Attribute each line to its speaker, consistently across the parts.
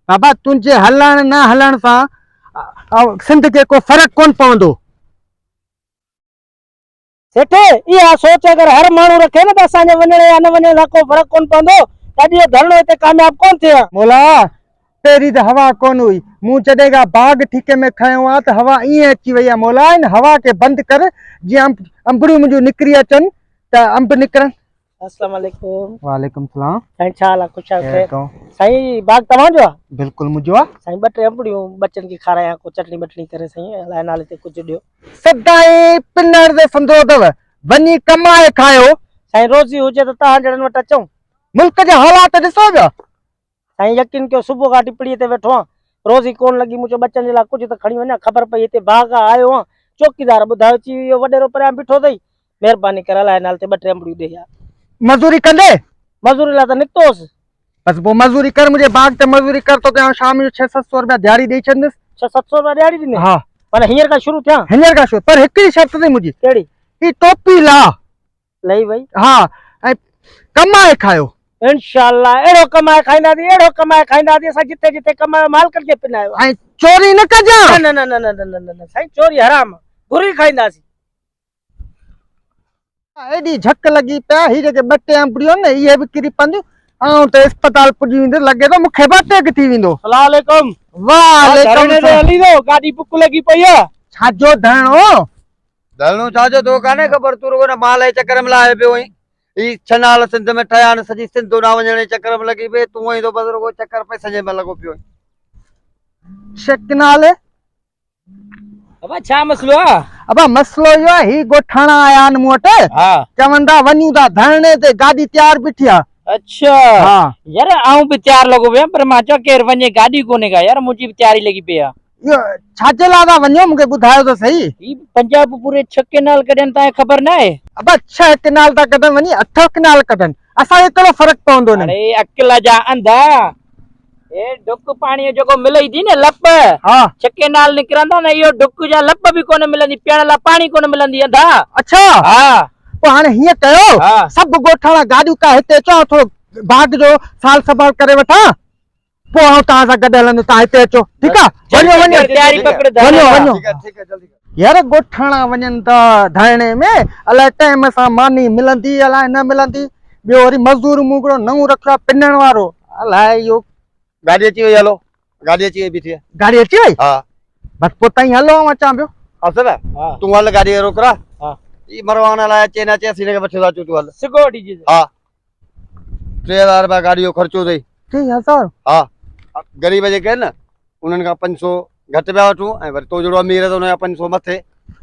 Speaker 1: बाबा तुझे हलण न हलण सां सिंध के को फर्क कोन पवंदो।
Speaker 2: सेठ इहा सोच अगर हर माण्हू रखे न त असांजे वञण या न वञण सां को फर्क कोन पवंदो त अॼु इहो धरणो हिते कामयाब कोन थियो।
Speaker 1: मोला पहिरीं त हवा कोन हुई, मूं जॾहिं खां बाग ठीके में खयो आहे त हवा ईअं अची वई आहे। मोला इन हवा के बंदि कर, जीअं अंबड़ियूं मुंहिंजूं निकिरी अचनि त अंब निकिरनि।
Speaker 2: अस्सलाम वालेकुम।
Speaker 1: वालेकुम सलाम।
Speaker 2: साईं छा हाल आहे? ख़ुशि आहियो?
Speaker 1: खैर तो
Speaker 2: साईं बाग तव्हांजो आहे?
Speaker 1: बिल्कुलु मुंहिंजो आहे।
Speaker 2: साईं ॿ टे अंबड़ियूं बच्चनि खे खारायां, को चटनी बटनी करे साईं अलाए नाले ते कुझु ॾियो।
Speaker 1: सदाई पिनर दे संदो अथव, वञी कमाए खायो।
Speaker 2: साईं रोज़ी हुजे त तव्हां जहिड़नि वटि अचूं।
Speaker 1: मुल्क जा हालात ॾिसो पिया।
Speaker 2: साईं यकीन कयो सुबुह खां टिपड़ीअ ते वेठो आहियां, रोज़ी कोन लॻी, मूं चयो बच्चनि जे लाइ कुझु त खणी वञा। ख़बर पई हिते बाग आयो आहियां, चौकीदार ॿुधायो अची इहो वॾेरो परियां बीठो अथई, महिरबानी करे अलाए नाले ते ॿ टे अंबड़ियूं ॾे यार।
Speaker 1: मज़दूरी कंदे?
Speaker 2: मज़दूरी लाइ त निकितोसि।
Speaker 1: बस पोइ मज़दूरी कर, मुंहिंजे बाग ते मज़दूरी कर, तो कयां शाम जो 600-700 रुपया दिहाड़ी ॾेई छॾंदुसि।
Speaker 2: 600-700 रुपया दिहाड़ी ॾींदे?
Speaker 1: हा
Speaker 2: माना हींअर खां शुरू थियां?
Speaker 1: हींअर खां शुरू, पर हिकिड़ी शर्त अथई मुंहिंजी।
Speaker 2: कहिड़ी?
Speaker 1: ही टोपी ला
Speaker 2: लही वई।
Speaker 1: हा, ऐं कमाए खायो।
Speaker 2: इंशाअल्लाह अहिड़ो कमाए खाईंदासीं, अहिड़ो कमाए खाईंदासीं, असां जिते जिते कमायो मालिकनि खे पिनायो।
Speaker 1: ऐं चोरी न कजां।
Speaker 2: न न न न न न न साईं चोरी हराम, घुरी खाईंदासीं।
Speaker 1: एॾी झक लॻी पिया, ही जेके ॿ टे अंबड़ियूं न इहे बि किरी पवंदियूं, ऐं त अस्पताल पुॼी वेंदो, लॻे थो मूंखे ॿ टे थी वेंदो।
Speaker 2: अस्सलाम वालेकुम।
Speaker 1: वालेकुम सलाम।
Speaker 2: हली दो, गाॾी बुक लॻी पई आहे।
Speaker 1: छाजो धरणो?
Speaker 3: धरणो छाजो तो काने ख़बर, तू रुगो न माल जे चक्कर में लाहे पियो आहीं। ही छनाल सिंध में ठहिया आहिनि, सॼी सिंध न वञण जे चक्कर में लॻी पई, तूं ई तो बस रुगो चक्कर पे सॼे में लॻो पियो आहीं।
Speaker 1: शकिनाल
Speaker 2: अबा छा मसलो आहे?
Speaker 1: अबा मसलो इहो आहे, ही गोठाणा आया आहिनि मूं वटि,
Speaker 2: हा
Speaker 1: चवनि था वञूं था धरणे ते, गाॾी तयार बीठी आहे।
Speaker 2: अच्छा
Speaker 1: हा
Speaker 2: यार आऊं भी तैयार लगो पिया, पर मां चयो केर वञे, गाॾी कोन्हे का यार, मुंहिंजी भी तैयारी लगी पई आहे।
Speaker 1: इहो छाजे लाइ था वञो, मूंखे ॿुधायो त सही।
Speaker 2: ही पंजाब पूरे 6 केनाल कढनि था, ख़बर न आहे?
Speaker 1: अबा 6 केनाल था कढनि, वञी 8 केनाल कढनि, असांखे कहिड़ो फ़र्क़ु पवंदो न।
Speaker 2: अरे अकल जा अंधा, ए डुक पाणी जो मिलई थी न लप,
Speaker 1: हा
Speaker 2: 6 केनाल निकिरंदा न, इहो डुक जा लप भी कोन मिलंदी, पीअण लाइ पाणी कोन मिलंदी अंधा।
Speaker 1: अच्छा
Speaker 2: हा
Speaker 1: पोइ हाणे हीअं कयो,
Speaker 2: हा।
Speaker 1: सभु गोठाणा गाॾियूं का हिते अचो, थोरो बाग जो साल संभाल करे वठां, पोइ आउं तव्हां सां गॾु हलंदुसि, तव्हां हिते अचो, ठीकु आहे? वञो वञो
Speaker 2: तैयारी पकड़,
Speaker 1: वञो वञो।
Speaker 3: ठीक है जल्दी कर।
Speaker 1: यार गोठाणा वञनि था धरणे में, अलाए टाइम सां मानी मिलंदी अलाए न मिलंदी, ॿियो वरी मज़दूर मूं हिकिड़ो नओं रखियो आहे पिनण वारो, अलाए इहो।
Speaker 3: गाड़ी अची वई, हलो गाड़ी अची वई बीठी है।
Speaker 1: गाड़ी अची वई?
Speaker 3: हा
Speaker 1: बस पोइ ताईं हलो, आउं अचां पियो।
Speaker 3: असल
Speaker 2: हा
Speaker 3: तू हल गाड़ी रोकरा।
Speaker 2: हा
Speaker 3: ई मरवाना लाइ अचे न अचे, असीं हिनखे वठी था अचूं, तूं हल।
Speaker 2: सिक्योरिटी जी
Speaker 3: हा 3000 रुपया गाड़ी जो ख़र्चो अथई।
Speaker 1: 3000?
Speaker 3: हा ग़रीब जेके आहिनि न उन्हनि खां 500 घटि पिया वठूं, ऐं वरी तो जहिड़ो अमीर आहे त हुनजा 500 मथे।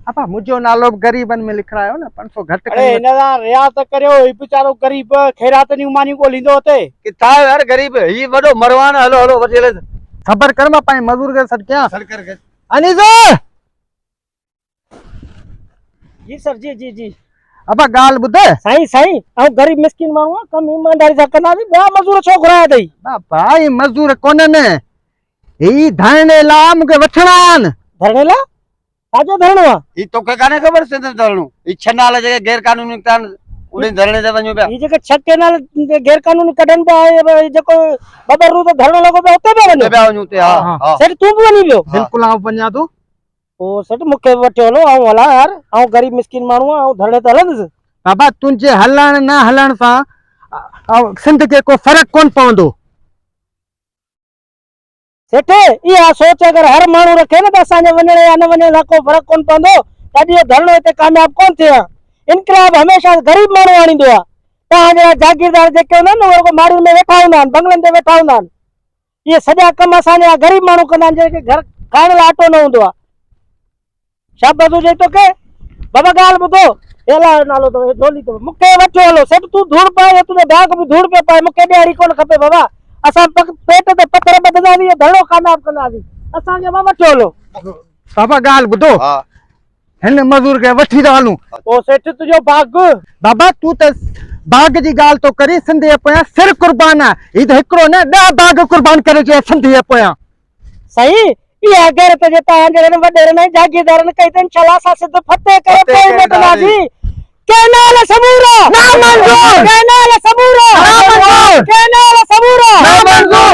Speaker 1: अबा मुंहिंजो नालो बि ग़रीबनि में लिखायो न, 500 घटि
Speaker 2: अरे
Speaker 1: कयो।
Speaker 2: हिन सां रियाज़ करियो, ही बेचारो गरीब ख़ैरात जी मानियूं ॻोल्हींदो हुते।
Speaker 3: किथां आहे यार गरीब, ही वॾो मरवान, हलो हलो वठी हले।
Speaker 1: सबर कर, मां पंहिंजे मज़दूर खे सॾु कयां।
Speaker 3: सर कर
Speaker 1: अनीस
Speaker 2: जी सर, जी जी जी।
Speaker 1: अबा ॻाल्हि ॿुध।
Speaker 2: साईं साईं ऐं गरीब मिस्किन माण्हू आहे, कम ईमानदारी सां कंदासीं, ॿिया मज़दूर छो घुराया अथई?
Speaker 1: भाई मज़दूर कोन्हनि, ही धरणे लाइ मूंखे वठणा आहिनि।
Speaker 2: धरणे लाइ? छाजो धरणो आहे?
Speaker 3: ही तोखे काने ख़बर सिंध धरणो, ही छनाल जेके गैर कानूनी निकिता आहिनि, उन धरणे ते वञो पिया।
Speaker 2: ही जेके 6 केनाल गैर कानूनी कढनि पिया, जेको बबरू त धरणो लॻो पिया, उते पिया वञो?
Speaker 3: पिया वञूं उते। हा हा
Speaker 2: सेठ तूं बि वञी पियो?
Speaker 1: बिल्कुलु आउं वञा थो।
Speaker 2: पोइ सेठ मूंखे वठी हलो, आउं हलां यार, आउं गरीब मिस्किन माण्हू आहियां, आउं धरणे ते हलंदुसि।
Speaker 1: बाबा तुंहिंजे हलण न हलण सां सिंध के को फ़र्क़ु कोन पवंदो।
Speaker 2: सेठ इहा सोच अगर हर माण्हू रखे न त असांजे वञण या न वञण सां को फ़र्क़ु कोन पवंदो त अॼु इहो धरणो हिते कामयाब कोन थियो आहे। इनकलाब हमेशह गरीब माण्हू आणींदो आहे। तव्हां जहिड़ा जागीरदार जेके हूंदा आहिनि न, उहे माड़ियुनि में वेठा हूंदा आहिनि, बंगलनि ते वेठा हूंदा आहिनि। इहे सॼा कम असांजा गरीब माण्हू कंदा आहिनि, जेके घर खाइण लाइ अटो न हूंदो आहे। शाबाश हुजे तोखे। बाबा ॻाल्हि ॿुधो, अहिड़ा नालो अथव, डोली अथव, मूंखे वठी हलो। सेठ तूं धूड़ पाए, तुंहिंजो बाग बि धूड़ पियो पाए, मूंखे ॾियारी कोन खपे बाबा। असां पेट ते पथर ॿधंदासीं, धरणो कामयाब कंदासीं, असांखे बाबा वठी हलो।
Speaker 1: बाबा ॻाल्हि ॿुधो,
Speaker 3: हा
Speaker 1: हिन मज़दूर खे वठी था हलूं।
Speaker 2: ओ सेठ तुंहिंजो बाग?
Speaker 1: बाबा तूं त बाग जी ॻाल्हि तो करी, सिंध जे पोयां सिर कुर्बान आहे। ही त हिकिड़ो न 10 बाग कुर्बान करे चए सिंध जे पोयां।
Speaker 2: सही इहा गैरत जे तव्हां जहिड़नि वॾेरनि जागीरदारनि कई अथनि, छला सां सिध फतेह करे पोइ मोटंदासीं। केनाल सबूरा ना मंजूर, केनाल सबूरा ना मंजूर, केनाल सबूरा ना मंजूर।